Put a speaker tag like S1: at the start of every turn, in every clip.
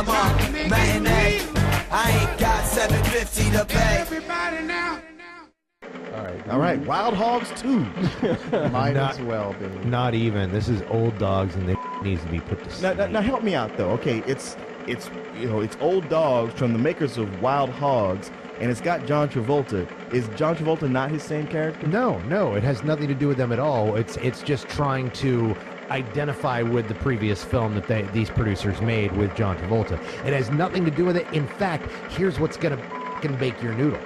S1: cinema matinee. I ain't got 750 to pay.
S2: Everybody now.
S3: All right, Wild Hogs 2.
S4: Might as well be.
S5: Not even. This is Old Dogs, and they needs to be put to sleep.
S3: Now help me out though. Okay, it's Old Dogs from the makers of Wild Hogs, and it's got John Travolta. Is John Travolta not his same character?
S5: No, it has nothing to do with them at all. It's just trying to identify with the previous film that these producers made with John Travolta. It has nothing to do with it. In fact, here's what's gonna bake your noodle.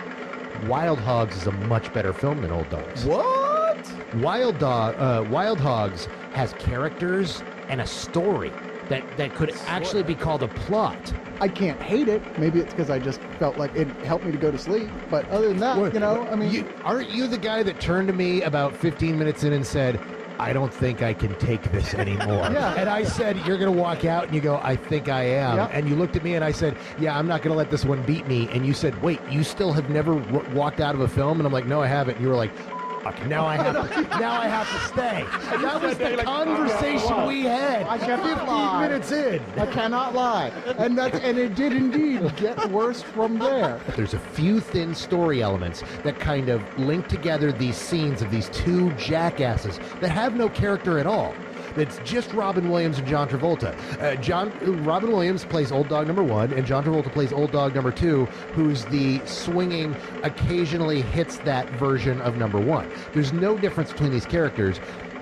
S5: Wild Hogs is a much better film than Old Dogs.
S3: What?
S5: Wild Hogs has characters and a story that could actually be called a plot.
S4: I can't hate it. Maybe it's because I just felt like it helped me to go to sleep. But other than that, I mean...
S5: Aren't you the guy that turned to me about 15 minutes in and said, I don't think I can take this anymore?
S4: Yeah.
S5: And I said, you're going to walk out, and you go, I think I am.
S4: Yep.
S5: And you looked at me, and I said, yeah, I'm not going to let this one beat me. And you said, wait, you still have never walked out of a film? And I'm like, no, I haven't. And you were like, fuck, now I have to stay. And that was the conversation we had.
S4: I cannot
S5: 15
S4: lie.
S5: minutes in.
S4: I cannot lie. And it did indeed get worse from there.
S5: There's a few thin story elements that kind of link together these scenes of these two jackasses that have no character at all. It's just Robin Williams and John Travolta. Robin Williams plays Old Dog number 1, and John Travolta plays Old Dog number 2, who's the swinging, occasionally hits that version of number 1. There's no difference between these characters.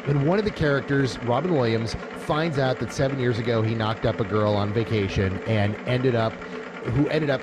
S5: And one of the characters, Robin Williams, finds out that 7 years ago he knocked up a girl on vacation and ended up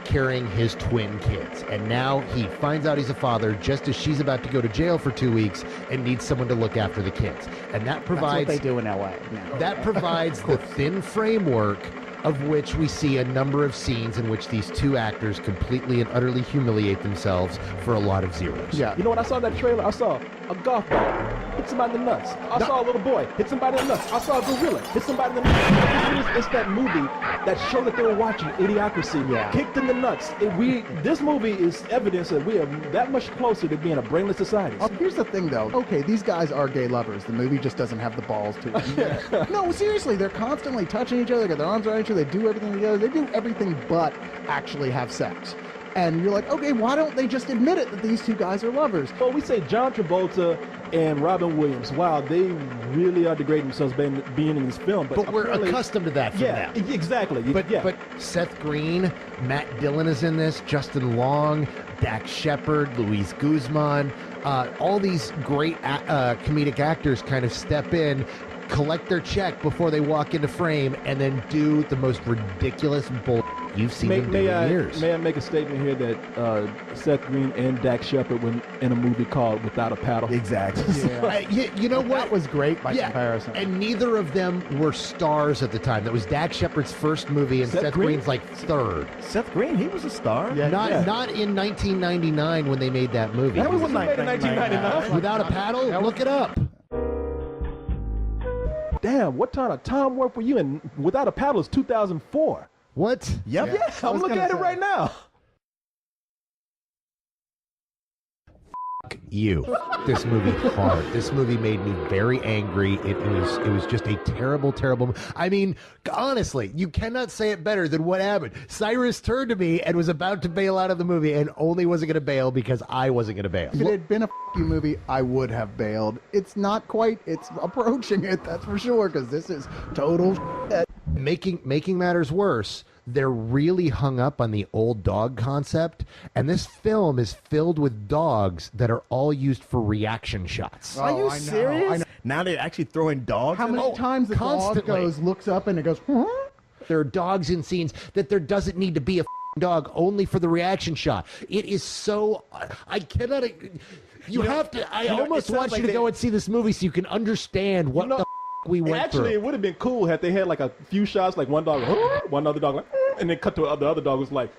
S5: carrying his twin kids. And now he finds out he's a father just as she's about to go to jail for 2 weeks and needs someone to look after the kids. And that provides...
S4: That's what they do in L.A.
S5: That provides the thin framework of which we see a number of scenes in which these two actors completely and utterly humiliate themselves for a lot of zeros.
S4: Yeah.
S6: You know what I saw in that trailer? I saw a golf ball hit somebody in the nuts. I saw a little boy hit somebody in the nuts. I saw a gorilla hit somebody in the nuts. It's that movie, that show that they were watching, Idiocracy, kicked in the nuts. This movie is evidence that we are that much closer to being a brainless society.
S4: Here's the thing, though. Okay, these guys are gay lovers. The movie just doesn't have the balls to it. No, seriously, they're constantly touching each other. They got their arms around each other. They do everything together. They do everything but actually have sex. And you're like, okay, why don't they just admit it that these two guys are lovers?
S6: Well, we say John Travolta and Robin Williams. Wow, they really are degrading themselves being in this film.
S5: But we're accustomed to that from them.
S6: Exactly.
S5: But Seth Green, Matt Dillon is in this, Justin Long, Dax Shepard, Luis Guzman, all these great comedic actors kind of step in, collect their check before they walk into frame, and then do the most ridiculous bull you've seen them do in years.
S6: May I make a statement here that Seth Green and Dax Shepard were in a movie called Without a Paddle?
S3: Exactly.
S5: You know what?
S4: That was great by comparison.
S5: And neither of them were stars at the time. That was Dax Shepard's first movie, and Seth Green's like third.
S3: Seth Green, he was a star.
S5: Not in 1999 when they made that movie.
S6: That was in 1999.
S5: Without a Paddle? Look it up.
S6: Damn, what kind of time warp were you in? Without a Paddle is 2004.
S5: What?
S3: Yep.
S6: Yeah, I'm looking at it right now.
S5: You. This movie hard. This movie made me very angry. It was just a terrible, terrible. I mean, honestly, you cannot say it better than what happened. Cyrus turned to me and was about to bail out of the movie, and only wasn't going to bail because I wasn't going to bail.
S4: If it had been a you movie, I would have bailed. It's not quite. It's approaching it, that's for sure, because this is total shit.
S5: Making matters worse, they're really hung up on the old dog concept, and this film is filled with dogs that are all used for reaction shots.
S3: Are you serious? Now they're actually throwing dogs.
S4: How many times the dog looks up and it goes, huh?
S5: There are dogs in scenes that there doesn't need to be a dog, only for the reaction shot. It is so... I cannot... You have to... I almost want you to go and see this movie so you can understand what the we went through.
S6: Actually, it would have been cool had they had like a few shots, like one dog, one other dog, like, and then cut to the other dog was like.